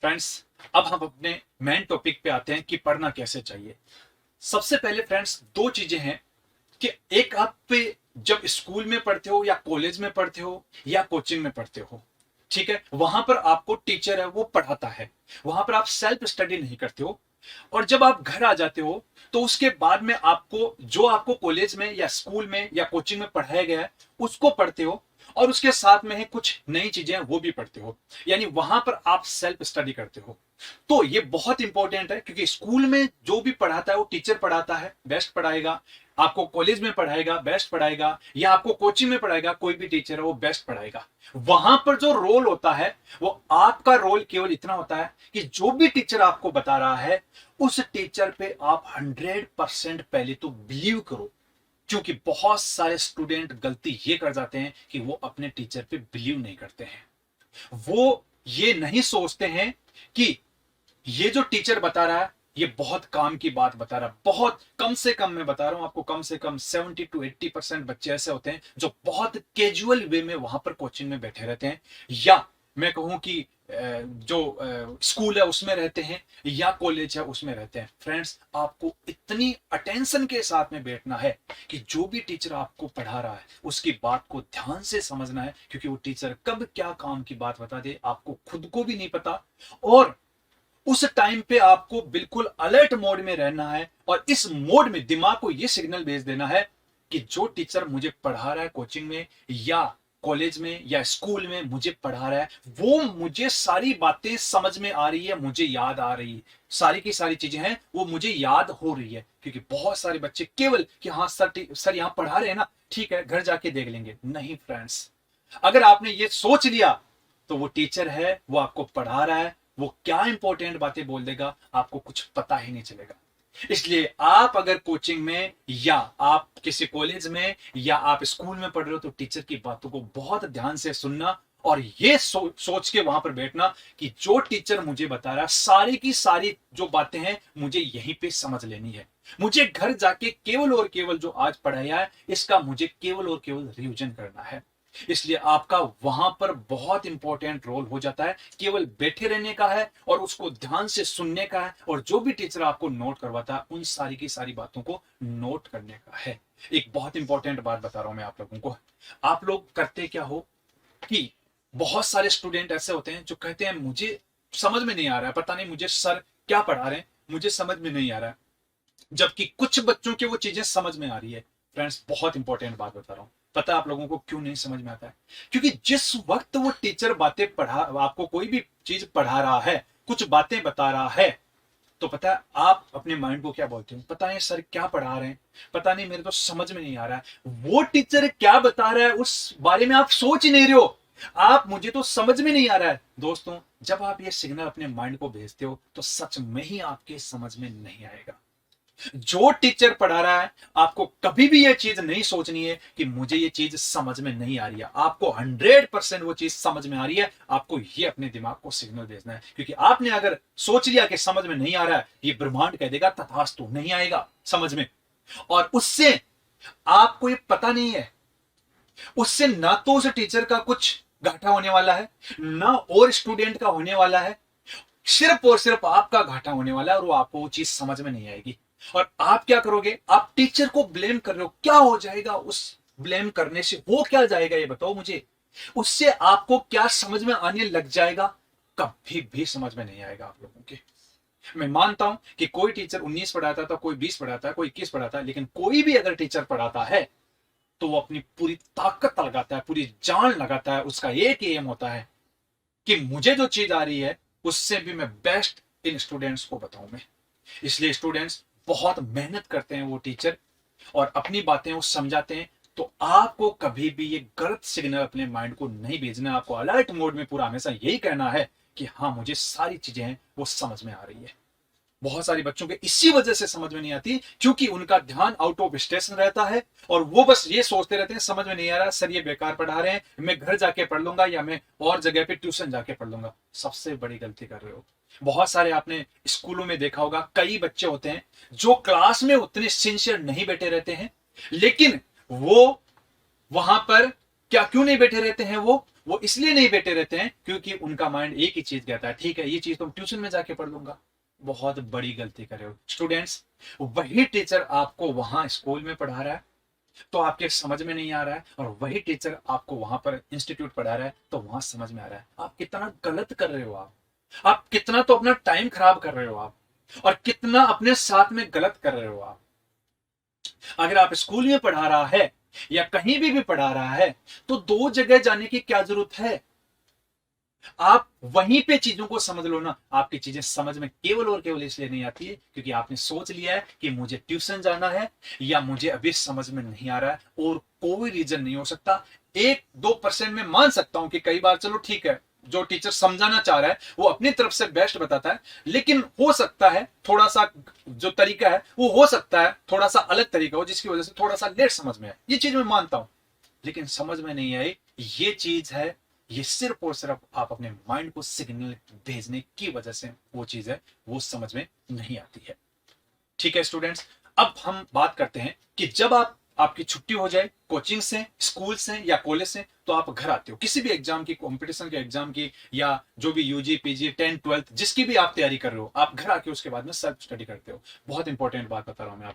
Friends, अब हम अपने मेन टॉपिक पे आते हैं कि पढ़ना कैसे चाहिए। सबसे पहले फ्रेंड्स, दो चीजें हैं कि एक आप पे जब स्कूल में पढ़ते हो या कॉलेज में पढ़ते हो या कोचिंग में पढ़ते हो, ठीक है, वहां पर आपको टीचर है वो पढ़ाता है, वहां पर आप सेल्फ स्टडी नहीं करते हो। और जब आप घर आ जाते हो तो उसके बाद में आपको जो आपको कॉलेज में या स्कूल में या कोचिंग में पढ़ाया गया है उसको पढ़ते हो, और उसके साथ में है कुछ नई चीजें वो भी पढ़ते हो, यानी वहां पर आप सेल्फ स्टडी करते हो। तो ये बहुत इंपॉर्टेंट है क्योंकि स्कूल में जो भी पढ़ाता है वो टीचर पढ़ाता है, बेस्ट पढ़ाएगा। आपको कॉलेज में पढ़ाएगा, बेस्ट पढ़ाएगा, या आपको कोचिंग में पढ़ाएगा, कोई भी टीचर है वो बेस्ट पढ़ाएगा। वहां पर जो रोल होता है वो आपका रोल केवल इतना होता है कि जो भी टीचर आपको बता रहा है उस टीचर पे आप 100% पहले तो बिलीव करो। क्योंकि बहुत सारे स्टूडेंट गलती ये कर जाते हैं कि वो अपने टीचर पे बिलीव नहीं करते हैं। वो ये नहीं सोचते हैं कि ये जो टीचर बता रहा है ये बहुत काम की बात बता रहा है। बहुत कम से कम मैं बता रहा हूं आपको, कम से कम 70 to 80% बच्चे ऐसे होते हैं जो बहुत कैजुअल वे में वहां पर कोचिंग में बैठे रहते हैं, या मैं कहूं कि जो स्कूल है उसमें रहते हैं या कॉलेज है उसमें रहते हैं। फ्रेंड्स, आपको इतनी अटेंशन के साथ में बैठना है कि जो भी टीचर आपको पढ़ा रहा है उसकी बात को ध्यान से समझना है, क्योंकि वो टीचर कब क्या काम की बात बता दे आपको खुद को भी नहीं पता। और उस टाइम पे आपको बिल्कुल अलर्ट मोड में रहना है, और इस मोड में दिमाग को यह सिग्नल भेज देना है कि जो टीचर मुझे पढ़ा रहा है कोचिंग में या कॉलेज में या स्कूल में मुझे पढ़ा रहा है वो मुझे सारी बातें समझ में आ रही है, मुझे याद आ रही है, सारी की सारी चीजें हैं वो मुझे याद हो रही है। क्योंकि बहुत सारे बच्चे केवल कि हाँ सर यहां पढ़ा रहे हैं ना, ठीक है घर जाके देख लेंगे। नहीं फ्रेंड्स, अगर आपने ये सोच लिया तो वो टीचर है वो आपको पढ़ा रहा है, वो क्या इंपॉर्टेंट बातें बोल देगा आपको कुछ पता ही नहीं चलेगा। इसलिए आप अगर कोचिंग में या आप किसी कॉलेज में या आप स्कूल में पढ़ रहे हो तो टीचर की बातों को बहुत ध्यान से सुनना, और ये सोच के वहां पर बैठना कि जो टीचर मुझे बता रहा है सारी की सारी जो बातें हैं मुझे यहीं पे समझ लेनी है। मुझे घर जाके केवल और केवल जो आज पढ़ाया है इसका मुझे केवल और केवल रिवीजन करना है। इसलिए आपका वहां पर बहुत इंपॉर्टेंट रोल हो जाता है, केवल बैठे रहने का है और उसको ध्यान से सुनने का है, और जो भी टीचर आपको नोट करवाता है उन सारी की सारी बातों को नोट करने का है। एक बहुत इंपॉर्टेंट बात बता रहा हूं मैं आप लोगों को। आप लोग करते क्या हो कि बहुत सारे स्टूडेंट ऐसे होते हैं जो कहते हैं मुझे समझ में नहीं आ रहा है, पता नहीं मुझे सर क्या पढ़ा रहे हैं, मुझे समझ में नहीं आ रहा है, जबकि कुछ बच्चों की वो चीजें समझ में आ रही है। फ्रेंड्स, बहुत इंपॉर्टेंट बात बता रहा हूं, पता है आप लोगों को क्यों नहीं समझ में आता है? क्योंकि जिस वक्त वो टीचर बातें पढ़ा आपको कोई भी चीज पढ़ा रहा है, कुछ बातें बता रहा है, तो पता है आप अपने माइंड को क्या बोलते हो? पता नहीं सर क्या पढ़ा रहे हैं, पता नहीं मेरे तो समझ में नहीं आ रहा है। वो टीचर क्या बता रहा है उस बारे में आप सोच ही नहीं रहे हो, आप मुझे तो समझ में नहीं आ रहा है। दोस्तों, जब आप ये सिग्नल अपने माइंड को भेजते हो तो सच में ही आपके समझ में नहीं आएगा। जो टीचर पढ़ा रहा है आपको कभी भी यह चीज नहीं सोचनी है कि मुझे ये चीज समझ में नहीं आ रही है। आपको 100% वो चीज समझ में आ रही है। आपको ये अपने दिमाग को सिग्नल भेजना है, क्योंकि आपने अगर सोच लिया कि समझ में नहीं आ रहा है, ये ब्रह्मांड कह देगा तथास्तु, नहीं आएगा समझ में। और उससे आपको ये पता नहीं है, उससे ना तो उस टीचर का कुछ घाटा होने वाला है ना और स्टूडेंट का होने वाला है, सिर्फ और सिर्फ आपका घाटा होने वाला है, और वो आपको वो चीज समझ में नहीं आएगी। और आप क्या करोगे? आप टीचर को ब्लेम कर रहे हो। क्या हो जाएगा उस ब्लेम करने से? हो क्या जाएगा ये बताओ मुझे? उससे आपको क्या समझ में आने लग जाएगा? कभी भी समझ में नहीं आएगा आप लोगों के। मैं मानता हूं कि कोई टीचर 19 पढ़ाता था, कोई 20 पढ़ाता है, कोई 21 पढ़ाता है, लेकिन कोई भी अगर टीचर पढ़ाता है तो वो अपनी पूरी ताकत लगाता है, पूरी जान लगाता है। उसका एक एम होता है कि मुझे जो चीज आ रही है उससे भी मैं बेस्ट इन स्टूडेंट्स को बताऊं मैं। इसलिए स्टूडेंट्स बहुत मेहनत करते हैं वो टीचर, और अपनी बातें वो समझाते हैं। तो आपको कभी भी ये गलत सिग्नल अपने माइंड को नहीं भेजना। आपको अलर्ट मोड में पूरा हमेशा यही कहना है कि हाँ मुझे सारी चीजें हैं वो समझ में आ रही है। बहुत सारे बच्चों के इसी वजह से समझ में नहीं आती, क्योंकि उनका ध्यान आउट ऑफ स्टेशन रहता है और वो बस ये सोचते रहते हैं समझ में नहीं आ रहा सर ये बेकार पढ़ा रहे हैं, मैं घर जाके पढ़ लूंगा या मैं और जगह पे ट्यूशन जाके पढ़ लूंगा। सबसे बड़ी गलती कर रहे हो। बहुत सारे आपने स्कूलों में देखा होगा, कई बच्चे होते हैं जो क्लास में उतने सिंसियर नहीं बैठे रहते हैं, लेकिन वो वहां पर क्या क्यों नहीं बैठे रहते हैं? वो इसलिए नहीं बैठे रहते हैं क्योंकि उनका माइंड एक ही चीज कहता है, ठीक है ये चीज तुम ट्यूशन में जाके पढ़ लूंगा। बहुत बड़ी गलती कर रहे हो स्टूडेंट्स। वही टीचर आपको वहां स्कूल में पढ़ा रहा है तो आपके समझ में नहीं आ रहा है, और वही टीचर आपको वहां पर इंस्टीट्यूट पढ़ा रहा है तो वहां समझ में आ रहा है। आप कितना गलत कर रहे हो, आप कितना तो अपना टाइम खराब कर रहे हो आप, और कितना अपने साथ में गलत कर रहे हो आप। अगर आप स्कूल में पढ़ा रहा है या कहीं भी पढ़ा रहा है तो दो जगह जाने की क्या जरूरत है। आप वहीं पे चीजों को समझ लो ना। आपकी चीजें समझ में केवल और केवल इसलिए नहीं आती है क्योंकि आपने सोच लिया है कि मुझे ट्यूशन जाना है या मुझे अभी समझ में नहीं आ रहा है, और कोई रीजन नहीं हो सकता। 1-2% में मान सकता हूं कि कई बार चलो ठीक है जो टीचर समझाना चाह रहा है वो अपनी तरफ से बेस्ट बताता है, लेकिन हो सकता है थोड़ा सा जो तरीका है वो हो सकता है थोड़ा सा अलग तरीका हो जिसकी वजह से थोड़ा सा लेट समझ में आए। ये चीज मैं मानता हूं, लेकिन समझ में नहीं आई ये चीज है, ये सिर्फ और सिर्फ आप अपने माइंड को सिग्नल भेजने की वजह से वो चीज है वो समझ में नहीं आती है। ठीक है स्टूडेंट्स, अब हम बात करते हैं कि जब आपकी छुट्टी हो जाए कोचिंग से, स्कूल से या कॉलेज से, तो आप घर आते हो किसी भी एग्जाम की, कंपटीशन के एग्जाम की, या जो भी यूजी पीजी 10th 12th जिसकी भी आप तैयारी कर रहे हो, आप घर आके उसके बाद में सेल्फ स्टडी करते हो। बहुत इंपॉर्टेंट बात बता रहा हूं मैं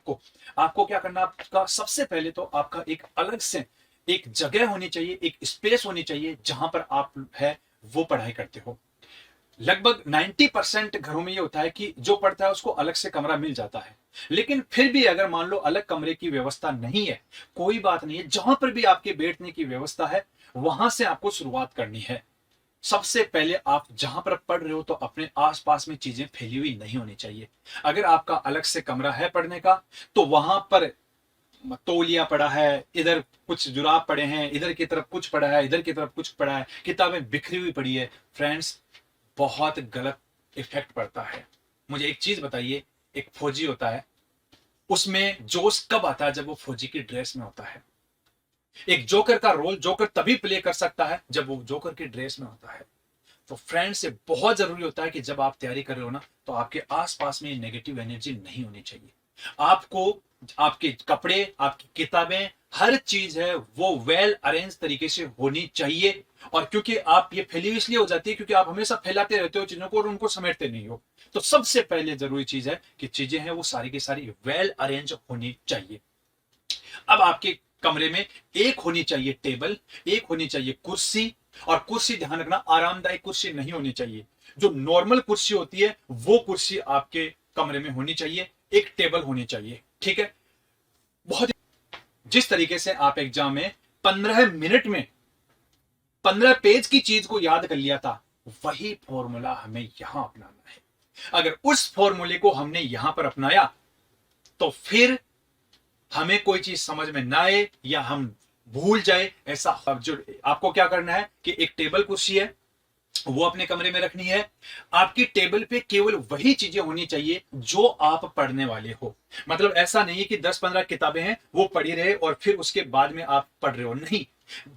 आपको क्या करना, आपका सबसे पहले तो आपका एक अलग से एक जगह होनी चाहिए, एक स्पेस होनी चाहिए जहां पर आप है वो पढ़ाई करते हो। लगभग 90% घरों में ये होता है कि जो पढ़ता है उसको अलग से कमरा मिल जाता है, लेकिन फिर भी अगर मान लो अलग कमरे की व्यवस्था नहीं है, कोई बात नहीं है, जहां पर भी आपके बैठने की व्यवस्था है वहां से आपको शुरुआत करनी है। सबसे पहले आप जहां पर पढ़ रहे हो तो अपने आसपास में चीजें फैली हुई नहीं होनी चाहिए। अगर आपका अलग से कमरा है पढ़ने का तो वहां पर तौलिया पड़ा है, इधर कुछ जुराब पड़े हैं, इधर की तरफ कुछ पड़ा है, इधर की तरफ कुछ पड़ा है, किताबें बिखरी हुई पड़ी है। फ्रेंड्स, बहुत गलत इफेक्ट पड़ता है। मुझे एक चीज बताइए, एक फौजी होता है, उसमें जोश कब आता है? जब वो फौजी की ड्रेस में होता है। एक जोकर का रोल जोकर तभी प्ले कर सकता है जब वो जोकर की ड्रेस में होता है। तो फ्रेंड्स, ये बहुत जरूरी होता है कि जब आप तैयारी कर रहे हो ना तो आपके आसपास में नेगेटिव एनर्जी नहीं होनी चाहिए। आपको आपके कपड़े, आपकी किताबें, हर चीज है वो वेल अरेंज तरीके से होनी चाहिए। और क्योंकि आप ये फैली इसलिए हो जाती है क्योंकि आप हमेशा फैलाते रहते हो चीजों को और उनको समेटते नहीं हो। तो सबसे पहले जरूरी चीज है कि चीजें हैं वो सारी की सारी वेल अरेंज होनी चाहिए। अब आपके कमरे में एक होनी चाहिए टेबल, एक होनी चाहिए कुर्सी, और कुर्सी ध्यान रखना आरामदायक कुर्सी नहीं होनी चाहिए। जो नॉर्मल कुर्सी होती है वो कुर्सी आपके कमरे में होनी चाहिए। एक टेबल होनी चाहिए, ठीक है। बहुत जिस तरीके से आप एग्जाम में 15 मिनट में 15 पेज की चीज को याद कर लिया था, वही फॉर्मूला हमें यहां अपनाना है। अगर उस फॉर्मूले को हमने यहां पर अपनाया तो फिर हमें कोई चीज समझ में ना आए या हम भूल जाए ऐसा। जो आपको क्या करना है कि एक टेबल कुर्सी है वो अपने कमरे में रखनी है। आपकी टेबल पे केवल वही चीजें होनी चाहिए जो आप पढ़ने वाले हो। मतलब ऐसा नहीं है कि 10-15 किताबें हैं वो पढ़ी रहे और फिर उसके बाद में आप पढ़ रहे हो, नहीं।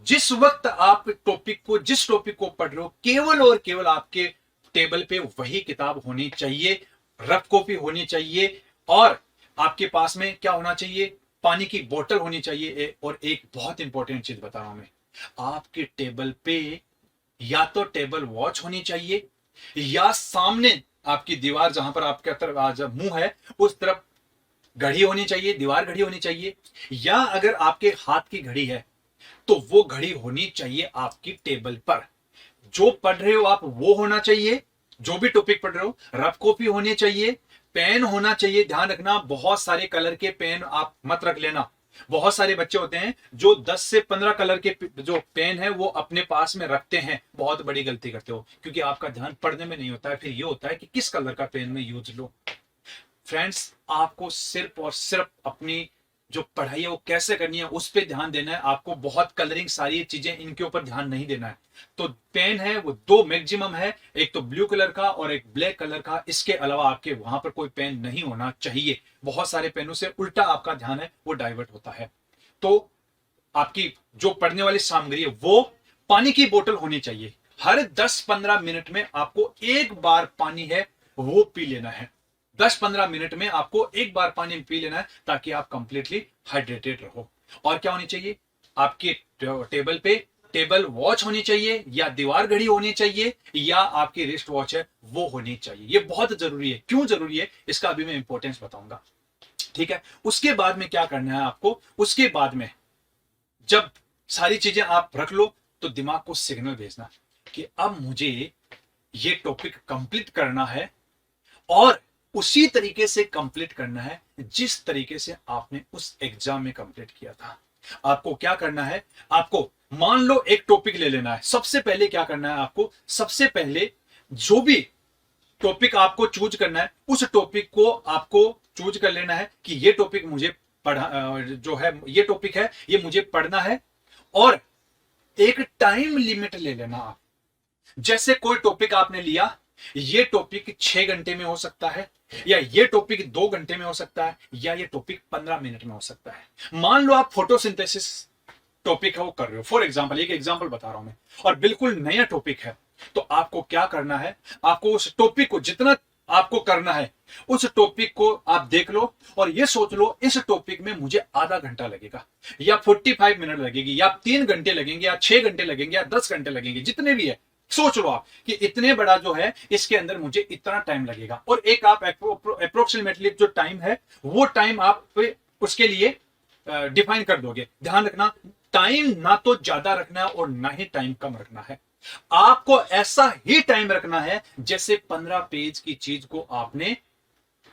जिस वक्त आप जिस टॉपिक को पढ़ रहे हो केवल और केवल आपके टेबल पे वही किताब होनी चाहिए, रफ कॉपी होनी चाहिए, और आपके पास में क्या होना चाहिए? पानी की बोतल होनी चाहिए। और एक बहुत इंपॉर्टेंट चीज बता रहा हूं मैं, आपके टेबल पे या तो टेबल वॉच होनी चाहिए या सामने आपकी दीवार जहां पर आपका तरफ मुंह है उस तरफ घड़ी होनी चाहिए, दीवार घड़ी होनी चाहिए। या अगर आपके हाथ की घड़ी है तो वो घड़ी होनी चाहिए आपकी टेबल पर। जो पढ़ रहे हो आप वो होना चाहिए, जो भी टॉपिक पढ़ रहे हो। रफ कॉपी होनी चाहिए, पेन होना चाहिए। ध्यान रखना बहुत सारे कलर के पेन आप मत रख लेना। बहुत सारे बच्चे होते हैं जो 10 से 15 कलर के जो पेन है वो अपने पास में रखते हैं। बहुत बड़ी गलती करते हो क्योंकि आपका ध्यान पढ़ने में नहीं होता है। फिर ये होता है कि किस कलर का पेन में यूज लो। फ्रेंड्स, आपको सिर्फ और सिर्फ अपनी जो पढ़ाई है वो कैसे करनी है उस पर ध्यान देना है। आपको बहुत कलरिंग सारी चीजें इनके ऊपर ध्यान नहीं देना है। तो पेन है वो 2 मैक्सिमम है, एक तो ब्लू कलर का और एक ब्लैक कलर का। इसके अलावा आपके वहां पर कोई पेन नहीं होना चाहिए। बहुत सारे पेनों से उल्टा आपका ध्यान है वो डाइवर्ट होता है। तो आपकी जो पढ़ने वाली सामग्री है वो पानी की बोतल होनी चाहिए। हर 10-15 मिनट में आपको एक बार पानी है वो पी लेना है। 10-15 मिनट में आपको एक बार पानी पी लेना है ताकि आप कंप्लीटली हाइड्रेटेड रहो। और क्या होनी चाहिए? आपके टेबल पे टेबल वॉच होनी चाहिए या दीवार घड़ी होनी चाहिए या आपकी रिस्ट वॉच है वो होनी चाहिए। ये बहुत जरूरी है। क्यों जरूरी है इसका अभी मैं इंपॉर्टेंस बताऊंगा। ठीक है, उसके बाद में क्या करना है आपको, उसके बाद में जब सारी चीजें आप रख लो तो दिमाग को सिग्नल भेजना कि अब मुझे ये टॉपिक कंप्लीट करना है और उसी तरीके से कंप्लीट करना है जिस तरीके से आपने उस एग्जाम में कंप्लीट किया था। आपको क्या करना है, आपको मान लो एक टॉपिक ले लेना है। सबसे पहले क्या करना है आपको, सबसे पहले जो भी टॉपिक आपको चूज करना है उस टॉपिक को आपको चूज कर लेना है कि ये टॉपिक मुझे पढ़ा, जो है ये टॉपिक है ये मुझे पढ़ना है। और एक टाइम लिमिट ले लेना आप। जैसे कोई टॉपिक आपने लिया, ये टॉपिक 6 घंटे में हो सकता है या ये टॉपिक 2 घंटे में हो सकता है या ये टॉपिक 15 मिनट में हो सकता है। मान लो आप फोटोसिंथेसिस टॉपिक है वो कर रहे हो, फॉर एग्जांपल, एक एग्जांपल बता रहा हूं मैं, और बिल्कुल नया टॉपिक है, तो आपको क्या करना है, आपको उस टॉपिक को जितना आपको करना है उस टॉपिक को आप देख लो और ये सोच लो इस टॉपिक में मुझे आधा घंटा लगेगा या 45 मिनट लगेगी या 3 घंटे लगेंगे या 6 घंटे लगेंगे या 10 घंटे लगेंगे, जितने भी है सोच लो आप कि इतने बड़ा जो है इसके अंदर मुझे इतना टाइम लगेगा। और एक आप अप्रोक्सीमेटली जो टाइम है वो टाइम आप उसके लिए डिफाइन कर दोगे। ध्यान रखना, टाइम ना तो ज्यादा रखना है और ना ही टाइम कम रखना है। आपको ऐसा ही टाइम रखना है जैसे 15 पेज की चीज को आपने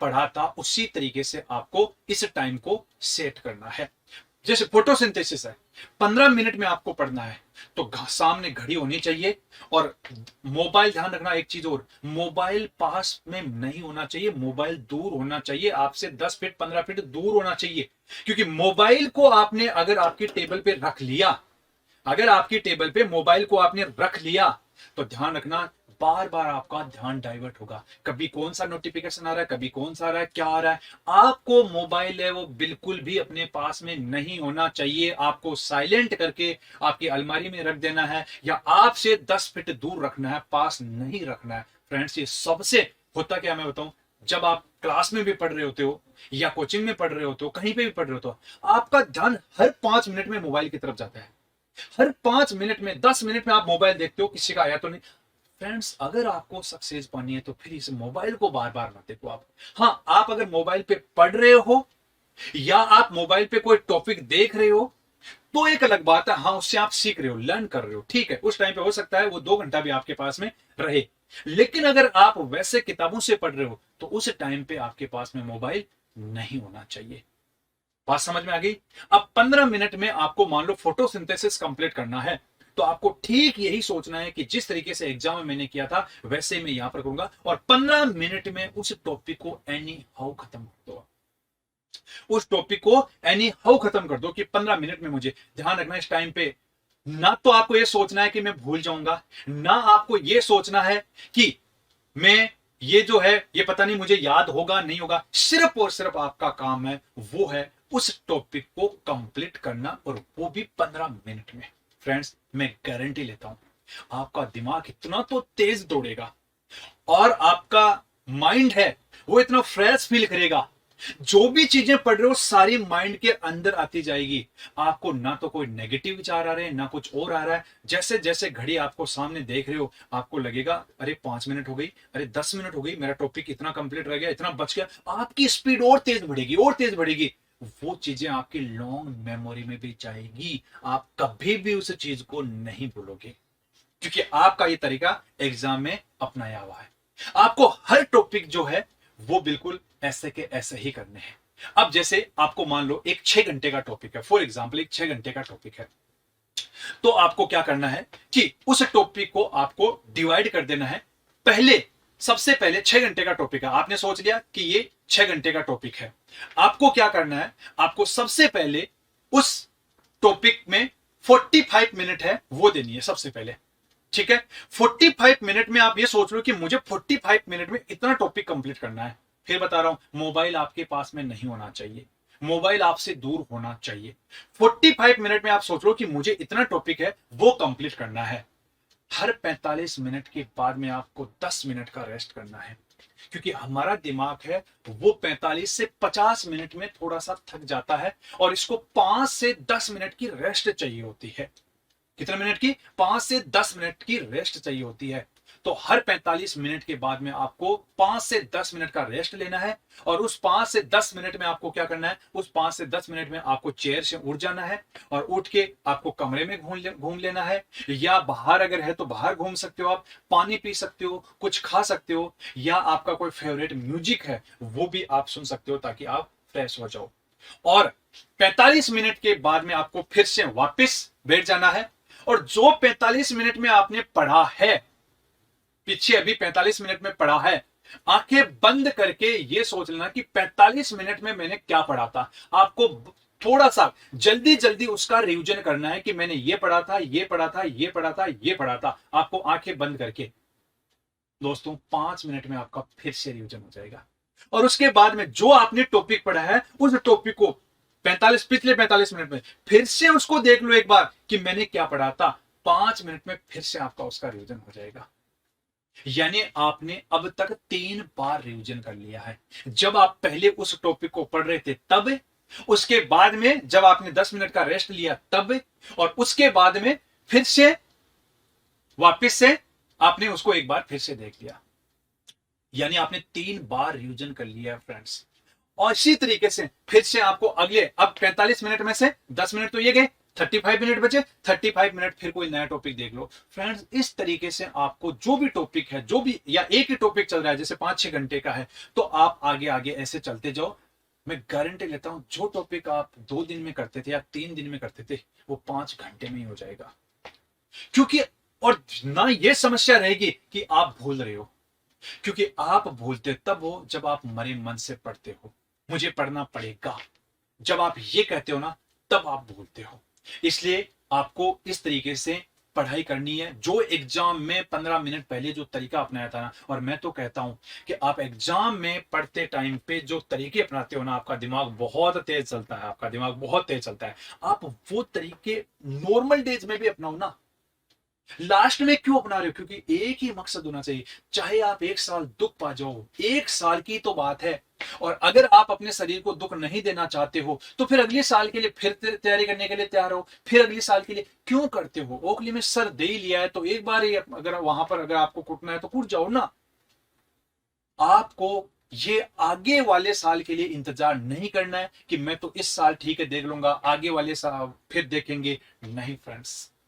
पढ़ा था, उसी तरीके से आपको इस टाइम को सेट करना है। जैसे फोटोसिंथेसिस है, 15 मिनट में आपको पढ़ना है तो सामने घड़ी होनी चाहिए। और मोबाइल, ध्यान रखना एक चीज और, मोबाइल पास में नहीं होना चाहिए, मोबाइल दूर होना चाहिए, आपसे 10 फीट 15 फीट दूर होना चाहिए। क्योंकि मोबाइल को आपने अगर आपकी टेबल पे रख लिया, अगर आपकी टेबल पे मोबाइल को आपने रख लिया तो ध्यान रखना बार बार आपका ध्यान डाइवर्ट होगा। कभी कौन सा नोटिफिकेशन आ रहा है, कभी कौन सा आ रहा है, क्या आ रहा है। आपको मोबाइल है वो बिल्कुल भी अपने पास में नहीं होना चाहिए। आपको साइलेंट करके आपकी अलमारी में रख देना है या आपसे 10 फीट दूर रखना है, पास नहीं रखना है। फ्रेंड्स, ये सबसे होता क्या मैं बताऊं, जब आप क्लास में भी पढ़ रहे होते हो या कोचिंग में पढ़ रहे होते हो, कहीं पे भी पढ़ रहे होते हो, आपका ध्यान हर 5 मिनट में मोबाइल की तरफ जाता है। हर 5 मिनट में, 10 मिनट में आप मोबाइल देखते हो, किसी का आया तो नहीं। फ्रेंड्स, अगर आपको सक्सेस पानी है तो फिर इस मोबाइल को बार बार मत देखो आप। हाँ, आप अगर मोबाइल पे पढ़ रहे हो या आप मोबाइल पे कोई टॉपिक देख रहे हो तो एक अलग बात है, हाँ उससे आप सीख रहे हो, लर्न कर रहे हो, ठीक है, उस टाइम पे हो सकता है वो 2 घंटा भी आपके पास में रहे। लेकिन अगर आप वैसे किताबों से पढ़ रहे हो तो उस टाइम पे आपके पास में मोबाइल नहीं होना चाहिए। बात समझ में आ गई। अब 15 मिनट में आपको मान लो फोटोसिंथेसिस कंप्लीट करना है तो आपको ठीक यही सोचना है कि जिस तरीके से एग्जाम में मैंने किया था वैसे मैं यहां पर करूंगा और 15 मिनट में उस टॉपिक को एनी हाउ खत्म कर दो। उस टॉपिक को एनी हाउ खत्म कर दो कि 15 मिनट में मुझे, ध्यान रखना इस टाइम पे ना तो आपको यह सोचना है कि मैं भूल जाऊंगा, ना आपको यह सोचना है कि मैं ये जो है ये पता नहीं मुझे याद होगा नहीं होगा। सिर्फ और सिर्फ आपका काम है वो है उस टॉपिक को कंप्लीट करना और वो भी 15 मिनट में। फ्रेंड्स, मैं गारंटी लेता हूं आपका दिमाग इतना तो तेज दौड़ेगा और आपका माइंड है वो इतना फ्रेश फील करेगा, जो भी चीजें पढ़ रहे हो सारी माइंड के अंदर आती जाएगी। आपको ना तो कोई नेगेटिव विचार आ रहे हैं ना कुछ और आ रहा है। जैसे जैसे घड़ी आपको सामने देख रहे हो आपको लगेगा अरे 5 मिनट हो गई, अरे 10 मिनट हो गई, मेरा टॉपिक इतना कंप्लीट रह गया, इतना बच गया। आपकी स्पीड और तेज बढ़ेगी और तेज बढ़ेगी। वो चीजें आपकी लॉन्ग मेमोरी में भी जाएगी, आप कभी भी उस चीज को नहीं भूलोगे क्योंकि आपका ये तरीका एग्जाम में अपनाया हुआ है। आपको हर टॉपिक जो है वो बिल्कुल ऐसे के ऐसे ही करने हैं। अब जैसे आपको मान लो एक 6 घंटे का टॉपिक है, फॉर एग्जांपल एक 6 घंटे का टॉपिक है, तो आपको क्या करना है कि उस टॉपिक को आपको डिवाइड कर देना है। पहले, सबसे पहले 6 घंटे का टॉपिक है, आपने सोच लिया कि ये 6 घंटे का टॉपिक है। आपको क्या करना है, आपको सबसे पहले उस टॉपिक में 45 मिनट है वो देनी है सबसे पहले। ठीक है, 45 मिनट में आप ये सोच लो कि मुझे 45 मिनट में इतना टॉपिक कंप्लीट करना है। फिर बता रहा हूं, मोबाइल आपके पास में नहीं होना चाहिए, मोबाइल आपसे दूर होना चाहिए। 45 मिनट में आप सोच लो कि मुझे इतना टॉपिक है वो कंप्लीट करना है। हर 45 मिनट के बाद में आपको 10 मिनट का रेस्ट करना है क्योंकि हमारा दिमाग है वो 45 से 50 मिनट में थोड़ा सा थक जाता है और इसको 5 से 10 मिनट की रेस्ट चाहिए होती है। कितने मिनट की? 5 से 10 मिनट की रेस्ट चाहिए होती है। तो हर 45 मिनट के बाद में आपको 5 से 10 मिनट का रेस्ट लेना है, और उस 5 से 10 मिनट में आपको क्या करना है? उस 5 से 10 मिनट में आपको चेयर से उठ जाना है, और उठ के आपको कमरे में घूम लेना है, या बाहर अगर है तो बाहर घूम सकते हो, आप पानी पी सकते हो, कुछ खा सकते हो, या आपका कोई फेवरेट म्यूजिक है वो भी आप सुन सकते हो, ताकि आप फ्रेश हो जाओ। और 45 मिनट के बाद में आपको फिर से वापस बैठ जाना है, और जो 45 मिनट में आपने पढ़ा है, पीछे अभी 45 मिनट में पढ़ा है, आंखें बंद करके ये सोच लेना कि 45 मिनट में मैंने क्या पढ़ा था। आपको थोड़ा सा जल्दी जल्दी उसका रिवीजन करना है कि मैंने ये पढ़ा था, ये पढ़ा था, ये पढ़ा था, ये पढ़ा था। आपको आंखें बंद करके दोस्तों 5 मिनट में आपका फिर से रिवीजन हो जाएगा, और उसके बाद में जो आपने टॉपिक पढ़ा है उस टॉपिक को पिछले 45 मिनट में फिर से उसको देख लो एक बार कि मैंने क्या पढ़ा था। 5 मिनट में फिर से आपका उसका रिवीजन हो जाएगा। यानी आपने अब तक 3 बार रिवीजन कर लिया है। जब आप पहले उस टॉपिक को पढ़ रहे थे तब, उसके बाद में जब आपने 10 मिनट का रेस्ट लिया तब, और उसके बाद में फिर से वापस से आपने उसको एक बार फिर से देख लिया। यानी आपने 3 बार रिवीजन कर लिया फ्रेंड्स। और इसी तरीके से फिर से आपको अगले, अब 45 मिनट में से 10 मिनट तो ये गए, 35 मिनट बचे, 35 मिनट फिर कोई नया टॉपिक देख लो फ्रेंड्स। इस तरीके से आपको जो भी टॉपिक है, जो भी, या एक ही टॉपिक चल रहा है जैसे 5-6 घंटे का है, तो आप आगे आगे ऐसे चलते जाओ। मैं गारंटी लेता हूं जो टॉपिक आप 2 दिन में करते थे या 3 दिन में करते थे, वो 5 घंटे में ही हो जाएगा। क्योंकि, और ना ये समस्या रहेगी कि आप भूल रहे हो, क्योंकि आप भूलते तब हो जब आप मरे मन से पढ़ते हो, मुझे पढ़ना पड़ेगा, जब आप ये कहते हो ना, तब आप भूलते हो। इसलिए आपको इस तरीके से पढ़ाई करनी है, जो एग्जाम में 15 मिनट पहले जो तरीका अपनाया था ना। और मैं तो कहता हूं कि आप एग्जाम में पढ़ते टाइम पे जो तरीके अपनाते हो ना, आपका दिमाग बहुत तेज चलता है, आपका दिमाग बहुत तेज चलता है। आप वो तरीके नॉर्मल डेज में भी अपनाओ ना। लास्ट में क्यों अपना रहे हो? क्योंकि एक ही मकसद होना चाहिए, चाहे आप 1 साल दुख पा जाओ, 1 साल की तो बात है। और अगर आप अपने शरीर को दुख नहीं देना चाहते हो, तो फिर अगले साल के लिए फिर तैयारी करने के लिए तैयार हो, फिर अगले साल के लिए क्यों करते हो? ओखली में सर दे ही लिया है तो एक बार ही, अगर वहां पर अगर आपको कुटना है तो कुट जाओ ना। आपको ये आगे वाले साल के लिए इंतजार नहीं करना है कि मैं तो इस साल ठीक है देख लूंगा, आगे वाले साल फिर देखेंगे। नहीं फ्रेंड्स,